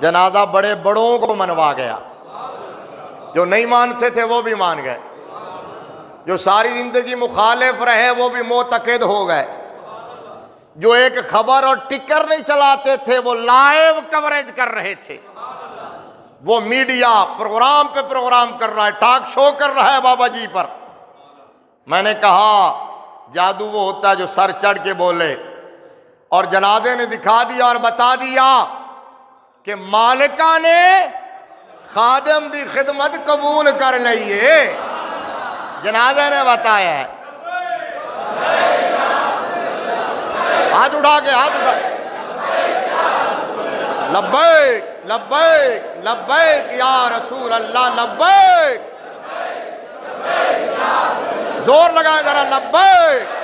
जनाजा बड़े बड़ों को मनवा गया। जो नहीं मानते थे वो भी मान गए, जो सारी जिंदगी मुखालिफ रहे वो भी मोतकद हो गए, जो एक खबर और टिकर नहीं चलाते थे वो लाइव कवरेज कर रहे थे, वो मीडिया प्रोग्राम पे प्रोग्राम कर रहा है, टॉक शो कर रहा है बाबा जी पर। मैंने कहा जादू वो होता है जो सर चढ़ के बोले, और जनाजे ने दिखा दिया और बता दिया कि मालिका ने खादिम दी खिदमत कबूल कर लीए। जनाजे ने बताया है। हाथ उठा के, हाथ उठा, लब्बैक लब्बैक लब्बैक या रसूल अल्लाह, लब्बैक, जोर लगाए जरा, लब्बैक।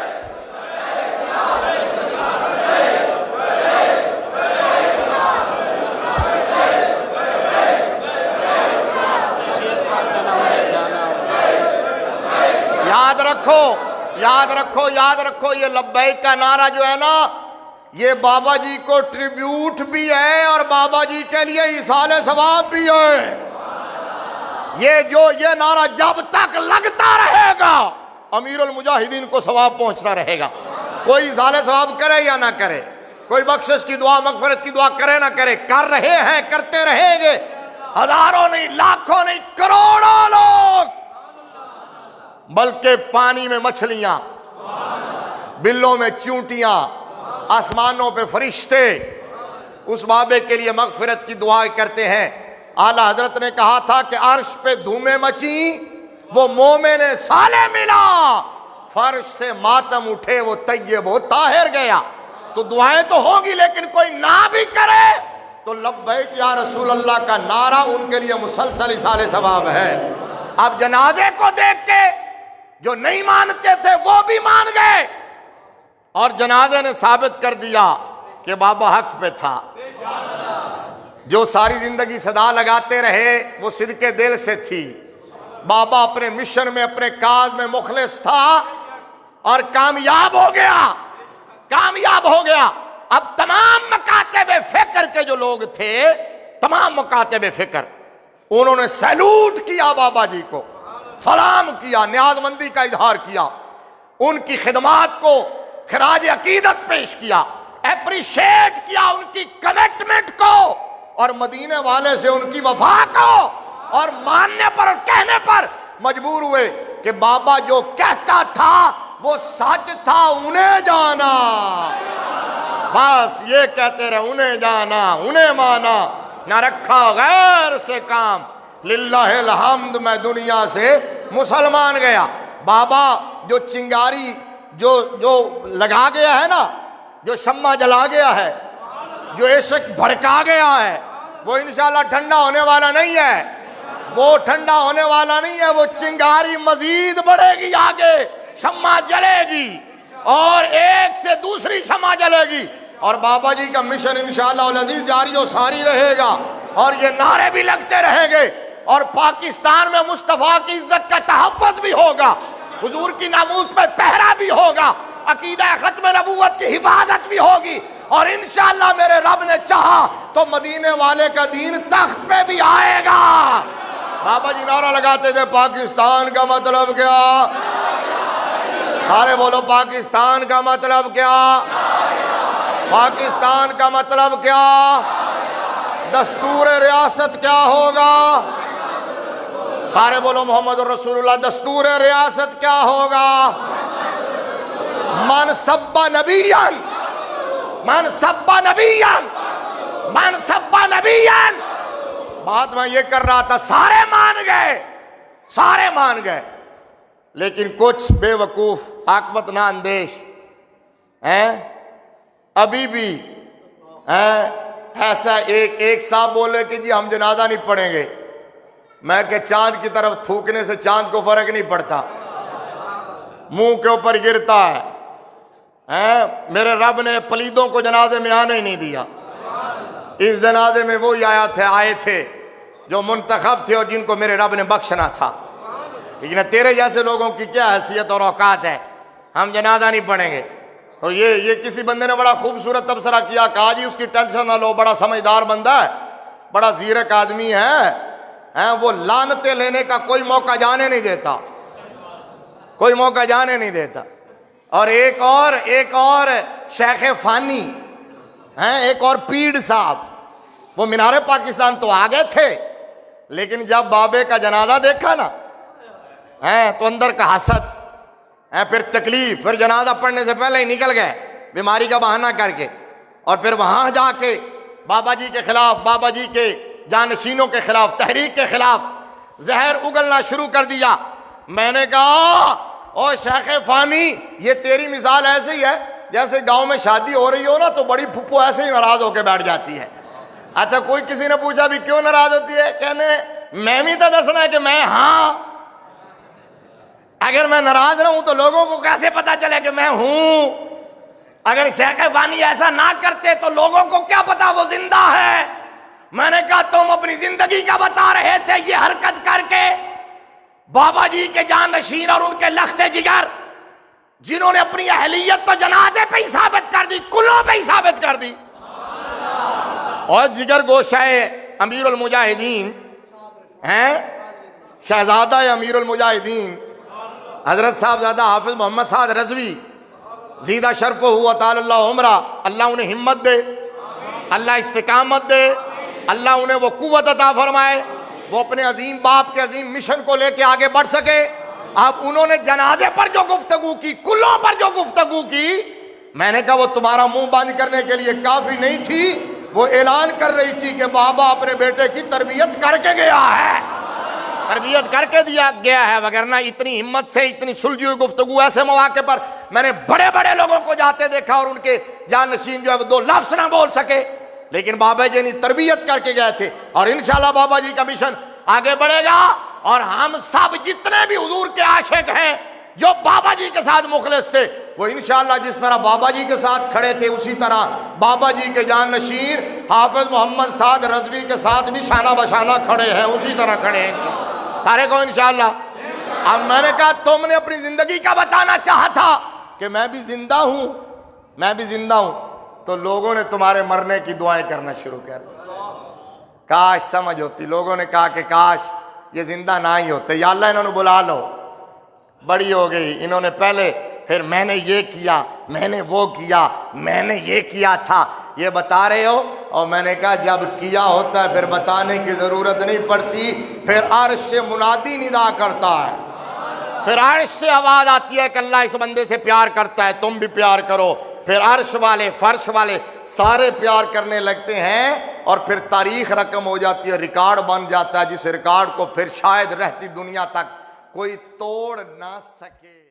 याद रखो, याद रखो, याद रखो, ये लब्बैक का नारा जो है ना, ये बाबा जी को ट्रिब्यूट भी है और बाबा जी के लिए इसाले सवाब भी है। ये नारा जब तक लगता रहेगा अमीरुल मुजाहिदीन को सवाब पहुंचता रहेगा। कोई इसाले सवाब करे या ना करे, कोई बख्शिश की दुआ मगफरत की दुआ करे ना करे, कर रहे हैं, करते रहेंगे। हजारों नहीं, लाखों नहीं, करोड़ों लोग, बल्कि पानी में मछलियां, बिल्लों में चींटियां, आसमानों पे फरिश्ते उस बाबे के लिए मगफिरत की दुआ करते हैं। आला हजरत ने कहा था कि अर्श पे धूमें मची, वो मोमिन साले मिला, फर्श से मातम उठे, वो तय्यब वो ताहिर गया। तो दुआएं तो होगी, लेकिन कोई ना भी करे तो लब्बैक या रसूल अल्लाह का नारा उनके लिए मुसलसल इसाले सवाब है। अब जनाजे को देख के जो नहीं मानते थे वो भी मान गए, और जनाजे ने साबित कर दिया कि बाबा हक पे था। जो सारी जिंदगी सदा लगाते रहे वो सिद्के दिल से थी। बाबा अपने मिशन में, अपने काज में मुखलिस था और कामयाब हो गया, कामयाब हो गया। अब तमाम मकातबे फिक्र के जो लोग थे, तमाम मकातबे फिक्र, उन्होंने सैल्यूट किया बाबा जी को, सलाम किया, न्याजमंदी का इजहार किया, उनकी खिदमात को खराज अकीदत पेश किया, एप्रिशिएट किया उनकी कमिटमेंट को, और मदीने वाले से उनकी वफा को, और मानने पर और कहने पर मजबूर हुए कि बाबा जो कहता था वो सच था, उन्हें जाना। बस ये कहते रहे, उन्हें जाना, उन्हें माना, न रखा गैर से काम, लिल्लाहिल हम्द, मैं दुनिया से मुसलमान गया। बाबा जो चिंगारी जो लगा गया है ना, जो शम्मा जला गया है, जो इश्क भड़का गया है, वो इंशाल्लाह ठंडा होने वाला नहीं है, वो ठंडा होने वाला नहीं है, वो चिंगारी मजीद बढ़ेगी, आगे शम्मा जलेगी और एक से दूसरी शम्मा जलेगी, और बाबा जी का मिशन इंशाअल्लाह अल अजीज जारी और सारी रहेगा, और ये नारे भी लगते रहेंगे, और पाकिस्तान में मुस्तफ़ा की इज्जत का तहफ़्फ़ुज़ भी होगा, हुजूर की नामूस पे पहरा भी होगा, अकीदा खत्म नबूवत की हिफाजत भी होगी, और इंशाअल्लाह मेरे रब ने चाहा तो मदीने वाले का दीन तख्त पे भी आएगा। बाबा जी नारा लगाते थे, पाकिस्तान का मतलब क्या? सारे बोलो, पाकिस्तान का मतलब क्या? पाकिस्तान का मतलब क्या? दस्तूर रियासत क्या होगा? सारे बोलो मोहम्मद रसूलुल्लाह, दस्तूर रियासत क्या होगा? मन सब्बा नबियन, मन सब्बा नबियन, मन सब्बा नबियन। बात मैं ये कर रहा था, सारे मान गए, सारे मान गए, लेकिन कुछ बेवकूफ आकबत ना अंदेश हैं अभी भी हैं। ऐसा एक साहब बोले कि जी हम जनाजा नहीं पढ़ेंगे। मैं कि चांद की तरफ थूकने से चांद को फर्क नहीं पड़ता, मुंह के ऊपर गिरता है। मेरे रब ने पलीदों को जनाजे में आने ही नहीं दिया। इस जनाजे में वो आए थे जो मुंतखब थे और जिनको मेरे रब ने बख्शना था। लेकिन तेरे जैसे लोगों की क्या हैसियत और औकात है, हम जनाजा नहीं पढ़ेंगे। और ये किसी बंदे ने बड़ा खूबसूरत तबसरा किया, कहा जी उसकी टेंशन ना लो, बड़ा समझदार बंदा है, बड़ा जीरक आदमी है, वो लानते लेने का कोई मौका जाने नहीं देता, कोई मौका जाने नहीं देता। और एक और शेख फानी हैं, एक और पीर साहब, वो मीनारे पाकिस्तान तो आ गए थे, लेकिन जब बाबे का जनाजा देखा ना तो अंदर का हसद है, फिर तकलीफ, फिर जनाजा पढ़ने से पहले ही निकल गए बीमारी का बहाना करके, और फिर वहां जाके बाबा जी के खिलाफ, बाबा जी के जानशीनों के खिलाफ, तहरीक के खिलाफ जहर उगलना शुरू कर दिया। मैंने कहा ओ शेख फानी, ये तेरी मिसाल ऐसे ही है जैसे गांव में शादी हो रही हो ना तो बड़ी फुप्पो ऐसे ही नाराज होकर बैठ जाती है। अच्छा, कोई किसी ने पूछा भी क्यों नाराज होती है, कहने मैं भी तो दसना है कि मैं, हाँ अगर मैं नाराज रहूं तो लोगों को कैसे पता चले कि मैं हूं। अगर शेख वानी ऐसा ना करते तो लोगों को क्या पता वो जिंदा है। मैंने कहा तुम अपनी जिंदगी का बता रहे थे ये हरकत करके। बाबा जी के जानशीन और उनके लख्ते जिगर, जिन्होंने अपनी अहलियत तो जनाजे पे ही साबित कर दी, कुलों पे ही साबित कर दी। और जिगर गोशाए अमीरुल मुजाहिदीन हैं, शहजादा अमीरुल मुजाहिदीन हजरत साहबजादा हाफिज मोहम्मद साद रजवी जीदा शर्फ हुआ ताला उमरा, अल्लाह उन्हें हिम्मत दे, अल्लाह इस्तिकामत दे, अल्लाह उन्हें वो कुव्वत अता फरमाए, वो अपने अजीम बाप के अजीम मिशन को लेके आगे बढ़ सके। अब उन्होंने जनाजे पर जो गुफ्तगू की, कुल्लों पर जो गुफ्तगू की, मैंने कहा वो तुम्हारा मुंह बंद करने के लिए काफी नहीं थी, वो ऐलान कर रही थी कि बाबा अपने बेटे की तरबियत करके गया है, तरबियत करके दिया गया है। वगरना इतनी हिम्मत से इतनी सुलझी हुई गुफ्तगू ऐसे मौके पर मैंने बड़े बड़े लोगों को जाते देखा और उनके जानशीन जो है वो दो लफ्ज ना बोल सके, लेकिन बाबा जी ने तरबियत करके गए थे। और इंशाल्लाह बाबा जी का मिशन आगे बढ़ेगा और हम सब जितने भी हुजूर के आशिक हैं, जो बाबा जी के साथ मुखलिस थे, वो इंशाल्लाह जिस तरह बाबा जी के साथ खड़े थे उसी तरह बाबा जी के जानशीन हाफिज मोहम्मद साद रजवी के साथ भी शाना बशाना खड़े हैं, उसी तरह खड़े हैं सारे को इंशाल्लाह। अब मैंने कहा तुमने अपनी जिंदगी का बताना चाहा था कि मैं भी जिंदा हूं, मैं भी जिंदा हूं, तो लोगों ने तुम्हारे मरने की दुआएं करना शुरू कर दी। काश समझ होती, लोगों ने कहा कि काश ये जिंदा ना ही होते, या अल्लाह इन्होंने बुला लो, बड़ी हो गई इन्होंने पहले, फिर मैंने ये किया, मैंने वो किया, मैंने ये किया था, ये बता रहे हो। और मैंने कहा जब किया होता है फिर बताने की जरूरत नहीं पड़ती, फिर अर्श से मुनादी निदा करता है, फिर अर्श से आवाज आती है कि अल्लाह इस बंदे से प्यार करता है, तुम भी प्यार करो। फिर अर्श वाले फर्श वाले सारे प्यार करने लगते हैं और फिर तारीख रकम हो जाती है, रिकॉर्ड बन जाता है, जिस रिकॉर्ड को फिर शायद रहती दुनिया तक कोई तोड़ ना सके।